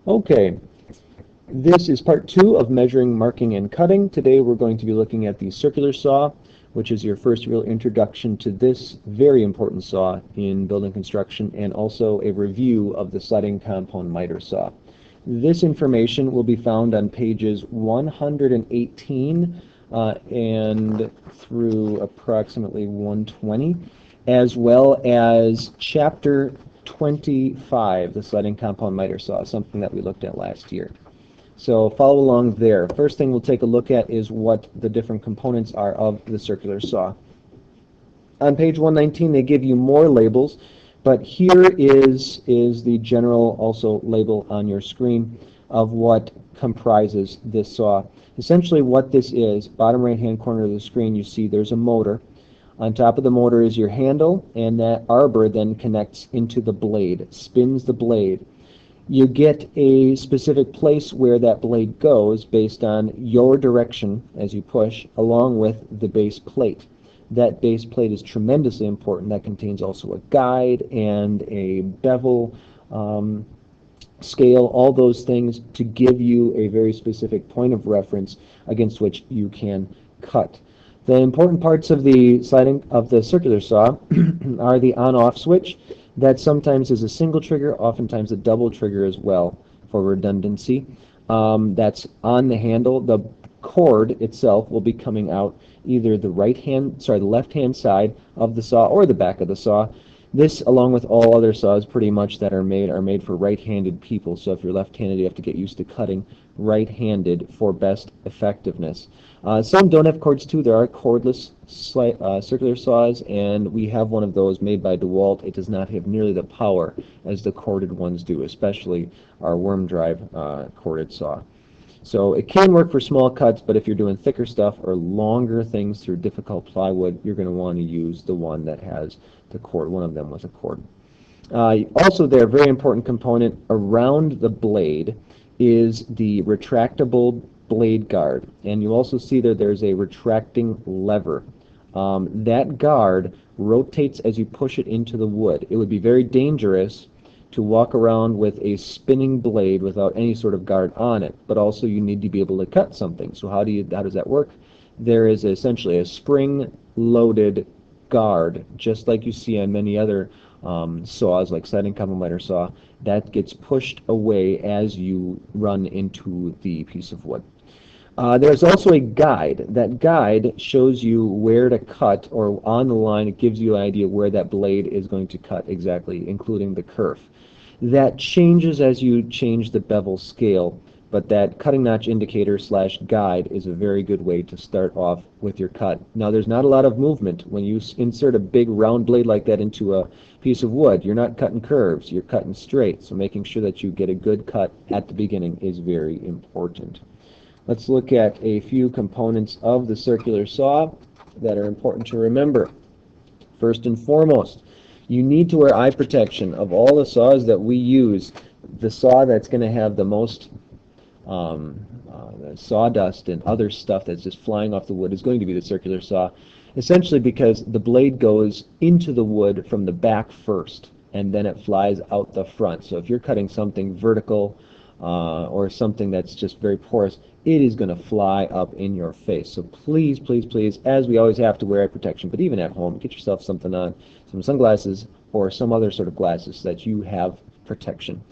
Okay, this is part two of measuring, marking, and cutting. Today we're going to be looking at the circular saw, which is your first real introduction to this very important saw in building construction, and also a review of the sliding compound miter saw. This information will be found on pages 118 and through approximately 120, as well as chapter 25, the sliding compound miter saw, something that we looked at last year. So follow along there. First thing we'll take a look at is what the different components are of the circular saw. On page 119 they give you more labels, but here is the general also label on your screen of what comprises this saw. Essentially what this is, bottom right hand corner of the screen you see there's a motor. On top of the motor is your handle, and that arbor then connects into the blade, spins the blade. You get a specific place where that blade goes based on your direction as you push, along with the base plate. That base plate is tremendously important. That contains also a guide and a bevel, scale, all those things to give you a very specific point of reference against which you can cut. The important parts of the circular saw are the on-off switch. That sometimes is a single trigger, oftentimes a double trigger as well for redundancy. That's on the handle. The cord itself will be coming out either the left-hand side of the saw or the back of the saw. This, along with all other saws pretty much that are made for right-handed people. So if you're left-handed, you have to get used to cutting right-handed for best effectiveness. Some don't have cords too. There are cordless circular saws, and we have one of those made by DeWalt. It does not have nearly the power as the corded ones do, especially our worm drive corded saw. So it can work for small cuts, but if you're doing thicker stuff or longer things through difficult plywood, you're going to want to use the one that has the cord, one of them with a cord. Also there, very important component around the blade is the retractable blade guard. And you also see there's a retracting lever. That guard rotates as you push it into the wood. It would be very dangerous to walk around with a spinning blade without any sort of guard on it, but also you need to be able to cut something. So how does that work? There is essentially a spring-loaded guard, just like you see on many other saws, like sliding compound miter saw, that gets pushed away as you run into the piece of wood. There's also a guide. That guide shows you where to cut, or on the line it gives you an idea where that blade is going to cut exactly, including the kerf. That changes as you change the bevel scale, but that cutting notch indicator / guide is a very good way to start off with your cut. Now there's not a lot of movement. When you insert a big round blade like that into a piece of wood, you're not cutting curves, you're cutting straight. So making sure that you get a good cut at the beginning is very important. Let's look at a few components of the circular saw that are important to remember. First and foremost, you need to wear eye protection. Of all the saws that we use, the saw that's going to have the most sawdust and other stuff that's just flying off the wood is going to be the circular saw, essentially because the blade goes into the wood from the back first, and then it flies out the front. So if you're cutting something vertical or something that's just very porous, it is going to fly up in your face. So please, please, please, as we always have to wear eye protection, but even at home, get yourself something on, some sunglasses or some other sort of glasses so that you have protection.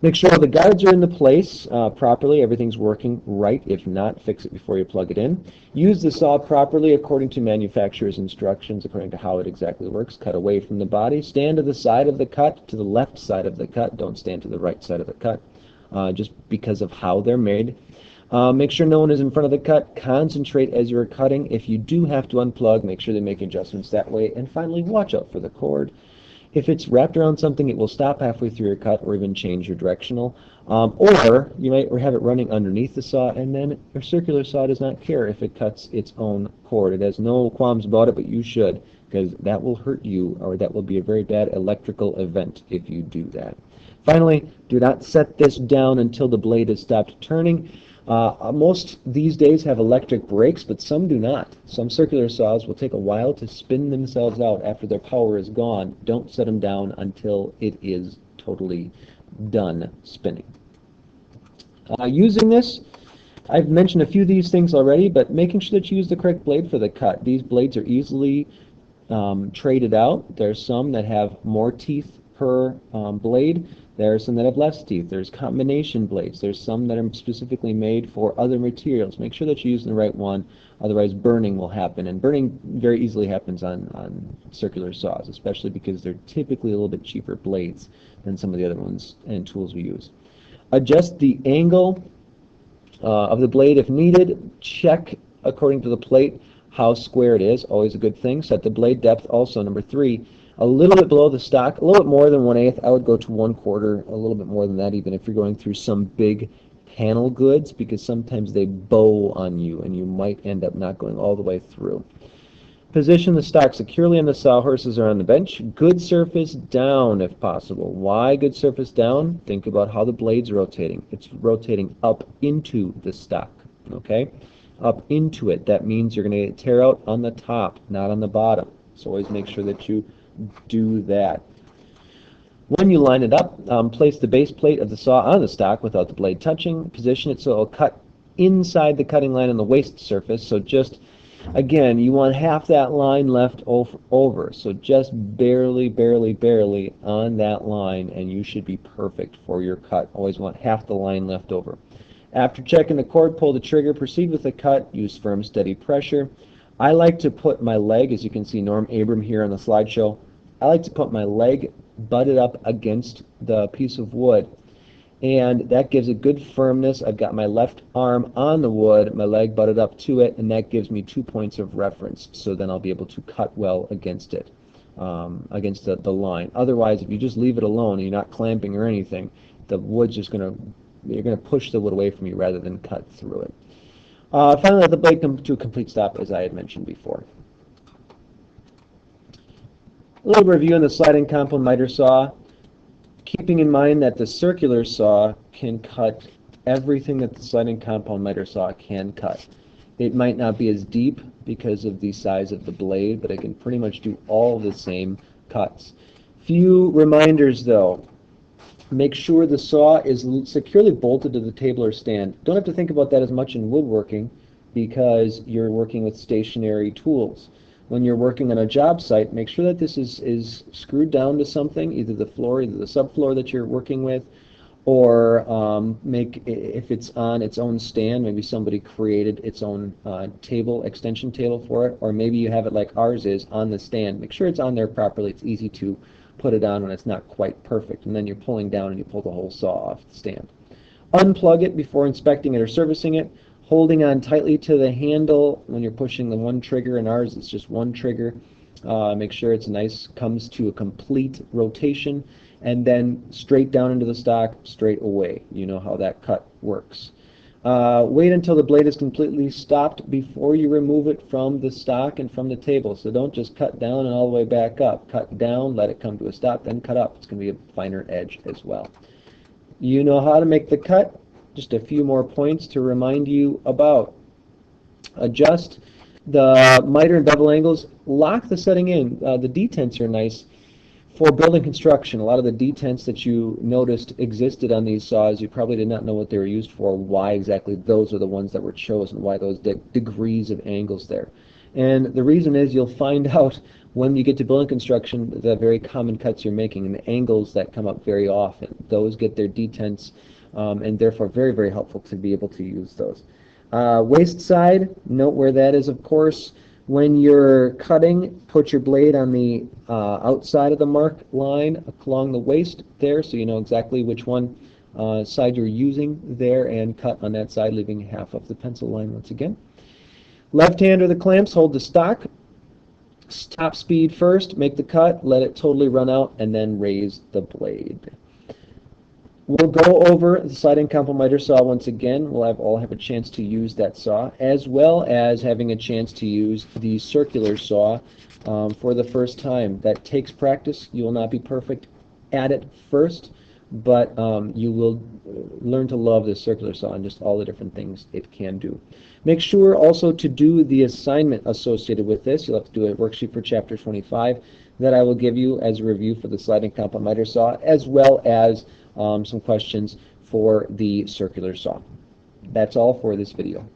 Make sure all the guides are in the place properly, everything's working right. If not, fix it before you plug it in. Use the saw properly according to manufacturer's instructions, according to how it exactly works. Cut away from the body. Stand to the side of the cut, to the left side of the cut. Don't stand to the right side of the cut, just because of how they're made. Make sure no one is in front of the cut. Concentrate as you're cutting. If you do have to unplug, make sure they make adjustments that way. And finally, watch out for the cord. If it's wrapped around something, it will stop halfway through your cut or even change your directional. Or you might have it running underneath the saw, and then your circular saw does not care if it cuts its own cord. It has no qualms about it, but you should, because that will hurt you, or that will be a very bad electrical event if you do that. Finally, do not set this down until the blade has stopped turning. Most these days have electric brakes, but some do not. Some circular saws will take a while to spin themselves out after their power is gone. Don't set them down until it is totally done spinning. Using this, I've mentioned a few of these things already, but making sure that you use the correct blade for the cut. These blades are easily traded out. There's some that have more teeth per blade. There are some that have less teeth. There's combination blades. There's some that are specifically made for other materials. Make sure that you use the right one, otherwise burning will happen. And burning very easily happens on circular saws, especially because they're typically a little bit cheaper blades than some of the other ones and tools we use. Adjust the angle of the blade if needed. Check according to the plate how square it is, always a good thing. Set the blade depth also, number 3, a little bit below the stock, a little bit more than 1/8. I would go to 1/4, a little bit more than that even if you're going through some big panel goods, because sometimes they bow on you and you might end up not going all the way through. Position the stock securely on the sawhorses or on the bench. Good surface down if possible. Why good surface down? Think about how the blade's rotating. It's rotating up into the stock, okay? Up into it. That means you're going to tear out on the top, not on the bottom. So always make sure that you do that. When you line it up, place the base plate of the saw on the stock without the blade touching. Position it so it will cut inside the cutting line on the waste surface. So just again, you want half that line left over, so just barely on that line, and you should be perfect for your cut. Always want half the line left over. After checking the cord, pull the trigger, proceed with the cut, use firm, steady pressure. I like to put my leg, as you can see Norm Abram here on the slideshow, I like to put my leg butted up against the piece of wood, and that gives a good firmness. I've got my left arm on the wood, my leg butted up to it, and that gives me 2 points of reference, so then I'll be able to cut well against it, against the line. Otherwise, if you just leave it alone and you're not clamping or anything, the wood's just you're going to push the wood away from you rather than cut through it. Finally, let the blade come to a complete stop, as I had mentioned before. A little review on the sliding compound miter saw. Keeping in mind that the circular saw can cut everything that the sliding compound miter saw can cut. It might not be as deep because of the size of the blade, but it can pretty much do all the same cuts. Few reminders though. Make sure the saw is securely bolted to the table or stand. Don't have to think about that as much in woodworking because you're working with stationary tools. When you're working on a job site, make sure that this is screwed down to something, either the floor, either the subfloor that you're working with, or if it's on its own stand, maybe somebody created its own extension table for it, or maybe you have it like ours is on the stand. Make sure it's on there properly. It's easy to put it on when it's not quite perfect, and then you're pulling down and you pull the whole saw off the stand. Unplug it before inspecting it or servicing it. Holding on tightly to the handle when you're pushing the one trigger. In ours, it's just one trigger. Make sure it's comes to a complete rotation, and then straight down into the stock, straight away. You know how that cut works. Wait until the blade is completely stopped before you remove it from the stock and from the table. So don't just cut down and all the way back up. Cut down, let it come to a stop, then cut up. It's going to be a finer edge as well. You know how to make the cut. Just a few more points to remind you about. Adjust the miter and bevel angles. Lock the setting in. The detents are nice for building construction. A lot of the detents that you noticed existed on these saws, you probably did not know what they were used for, why exactly those are the ones that were chosen, why those degrees of angles there. And the reason is you'll find out when you get to building construction the very common cuts you're making and the angles that come up very often. Those get their detents and therefore very helpful to be able to use those. Waist side, note where that is, of course. When you're cutting, put your blade on the outside of the mark line along the waist there, so you know exactly which one side you're using there, and cut on that side, leaving half of the pencil line once again. Left hand or the clamps hold the stock. Top speed first, make the cut, let it totally run out, and then raise the blade. We'll go over the sliding compound miter saw once again. We'll all have a chance to use that saw, as well as having a chance to use the circular saw for the first time. That takes practice. You will not be perfect at it first, but you will learn to love the circular saw and just all the different things it can do. Make sure also to do the assignment associated with this. You'll have to do a worksheet for Chapter 25 that I will give you as a review for the sliding compound miter saw, as well as some questions for the circular saw. That's all for this video.